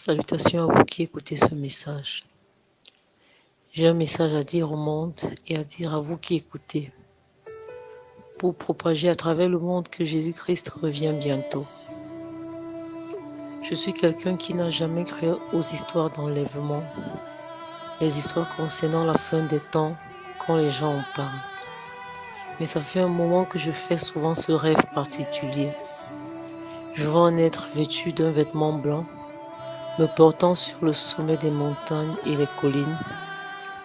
Salutations à vous qui écoutez ce message. J'ai un message à dire au monde et à dire à vous qui écoutez pour propager à travers le monde que Jésus-Christ revient bientôt. Je suis quelqu'un qui n'a jamais cru aux histoires d'enlèvement, les histoires concernant la fin des temps quand les gens en parlent. Mais ça fait un moment que je fais souvent ce rêve particulier. Je vois un être vêtu d'un vêtement blanc, me portant sur le sommet des montagnes et les collines,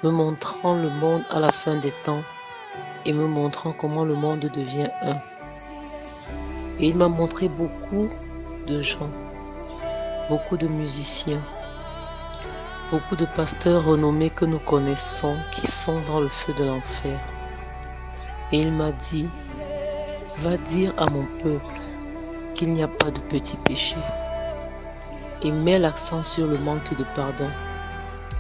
me montrant le monde à la fin des temps et me montrant comment le monde devient un. Et il m'a montré beaucoup de gens, beaucoup de musiciens, beaucoup de pasteurs renommés que nous connaissons qui sont dans le feu de l'enfer. Et il m'a dit, va dire à mon peuple qu'il n'y a pas de petits péchés. Et mets l'accent sur le manque de pardon,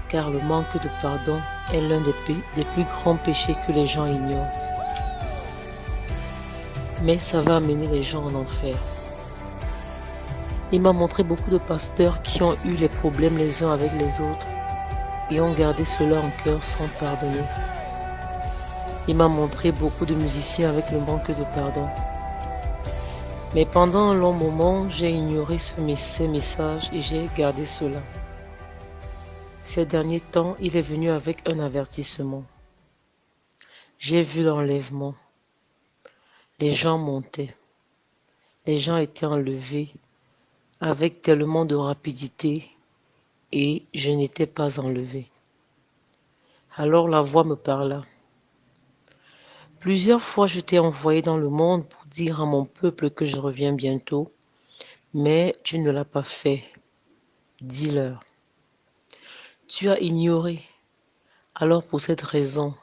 car le manque de pardon est l'un des plus grands péchés que les gens ignorent. Mais ça va amener les gens en enfer. Il m'a montré beaucoup de pasteurs qui ont eu les problèmes les uns avec les autres et ont gardé cela en cœur sans pardonner. Il m'a montré beaucoup de musiciens avec le manque de pardon. Mais pendant un long moment, j'ai ignoré ces messages et j'ai gardé cela. Ces derniers temps, il est venu avec un avertissement. J'ai vu l'enlèvement. Les gens montaient. Les gens étaient enlevés avec tellement de rapidité et je n'étais pas enlevé. Alors la voix me parla. Plusieurs fois je t'ai envoyé dans le monde pour dire à mon peuple que je reviens bientôt, mais tu ne l'as pas fait. Dis-leur. Tu as ignoré. Alors pour cette raison,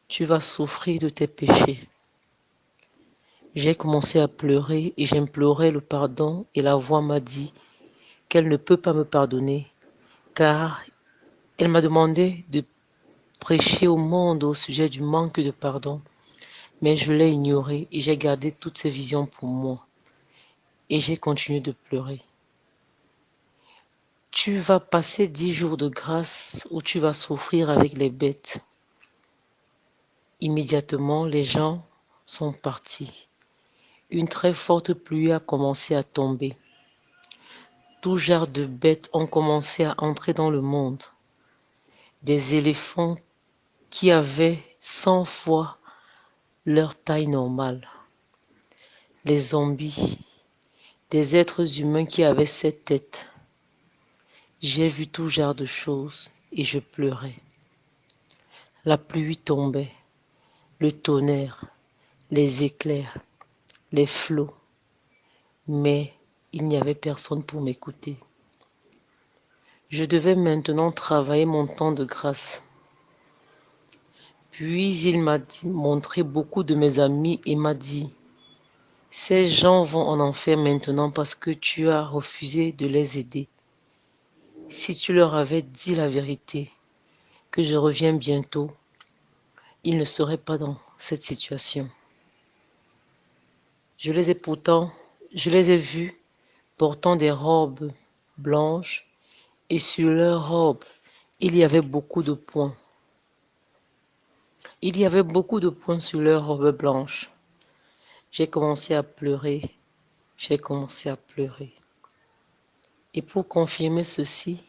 tu vas souffrir de tes péchés. J'ai commencé à pleurer et j'implorais le pardon et la voix m'a dit qu'elle ne peut pas me pardonner car elle m'a demandé de prêcher au monde au sujet du manque de pardon. Mais je l'ai ignoré et j'ai gardé toutes ces visions pour moi. Et j'ai continué de pleurer. Tu vas passer 10 jours de grâce où tu vas souffrir avec les bêtes. Immédiatement, les gens sont partis. Une très forte pluie a commencé à tomber. Tout genre de bêtes ont commencé à entrer dans le monde. Des éléphants qui avaient 100 fois leur taille normale. Les zombies, des êtres humains qui avaient 7 têtes. J'ai vu tout genre de choses et je pleurais. La pluie tombait, le tonnerre, les éclairs, les flots, mais il n'y avait personne pour m'écouter. Je devais maintenant travailler mon temps de grâce. Puis il m'a montré beaucoup de mes amis et m'a dit, ces gens vont en enfer maintenant parce que tu as refusé de les aider. Si tu leur avais dit la vérité, que je reviens bientôt, ils ne seraient pas dans cette situation. Je les ai vus portant des robes blanches et sur leurs robes, il y avait beaucoup de points. Il y avait beaucoup de points sur leurs robes blanches. J'ai commencé à pleurer. Et pour confirmer ceci,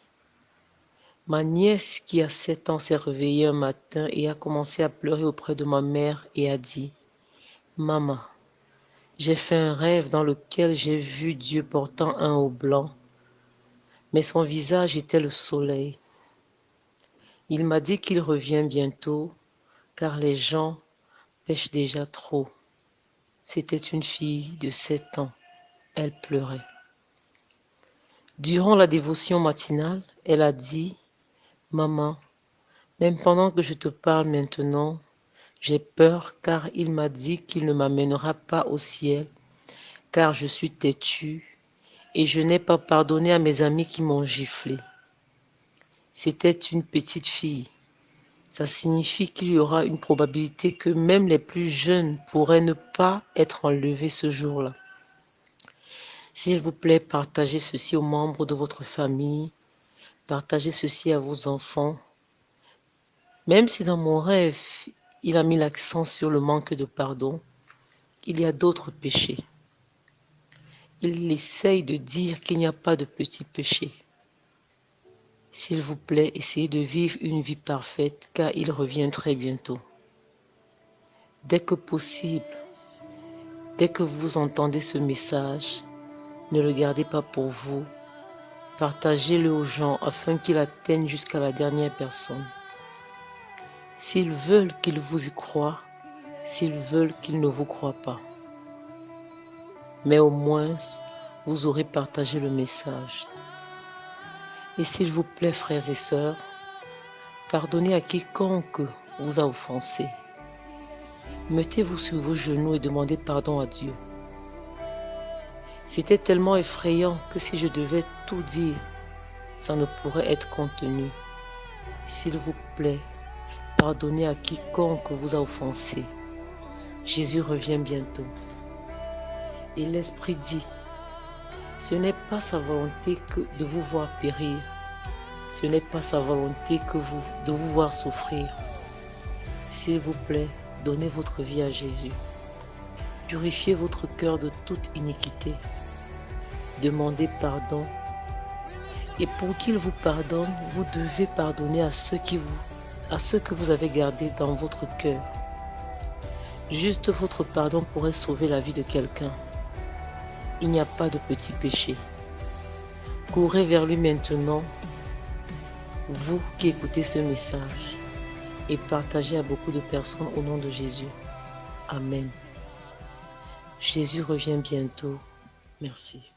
ma nièce qui a 7 ans s'est réveillée un matin et a commencé à pleurer auprès de ma mère et a dit « Maman, j'ai fait un rêve dans lequel j'ai vu Dieu portant un haut blanc, mais son visage était le soleil. Il m'a dit qu'il revient bientôt, car les gens pêchent déjà trop. » C'était une fille de 7 ans. Elle pleurait. Durant la dévotion matinale, elle a dit « Maman, même pendant que je te parle maintenant, j'ai peur car il m'a dit qu'il ne m'amènera pas au ciel, car je suis têtue et je n'ai pas pardonné à mes amis qui m'ont giflé. » C'était une petite fille. Ça signifie qu'il y aura une probabilité que même les plus jeunes pourraient ne pas être enlevés ce jour-là. S'il vous plaît, partagez ceci aux membres de votre famille, partagez ceci à vos enfants. Même si dans mon rêve, il a mis l'accent sur le manque de pardon, il y a d'autres péchés. Il essaye de dire qu'il n'y a pas de petits péchés. S'il vous plaît, essayez de vivre une vie parfaite, car il revient très bientôt. Dès que possible, dès que vous entendez ce message, ne le gardez pas pour vous. Partagez-le aux gens afin qu'il atteigne jusqu'à la dernière personne. S'ils veulent qu'ils vous y croient, s'ils veulent qu'ils ne vous croient pas. Mais au moins, vous aurez partagé le message. Et s'il vous plaît, frères et sœurs, pardonnez à quiconque vous a offensé. Mettez-vous sur vos genoux et demandez pardon à Dieu. C'était tellement effrayant que si je devais tout dire, ça ne pourrait être contenu. S'il vous plaît, pardonnez à quiconque vous a offensé. Jésus revient bientôt. Et l'Esprit dit, ce n'est pas sa volonté que de vous voir périr. Ce n'est pas sa volonté de vous voir souffrir. S'il vous plaît, donnez votre vie à Jésus. Purifiez votre cœur de toute iniquité. Demandez pardon. Et pour qu'il vous pardonne, vous devez pardonner à ceux que vous avez gardés dans votre cœur. Juste votre pardon pourrait sauver la vie de quelqu'un. Il n'y a pas de petits péchés. Courez vers lui maintenant, vous qui écoutez ce message, et partagez à beaucoup de personnes au nom de Jésus. Amen. Jésus revient bientôt. Merci.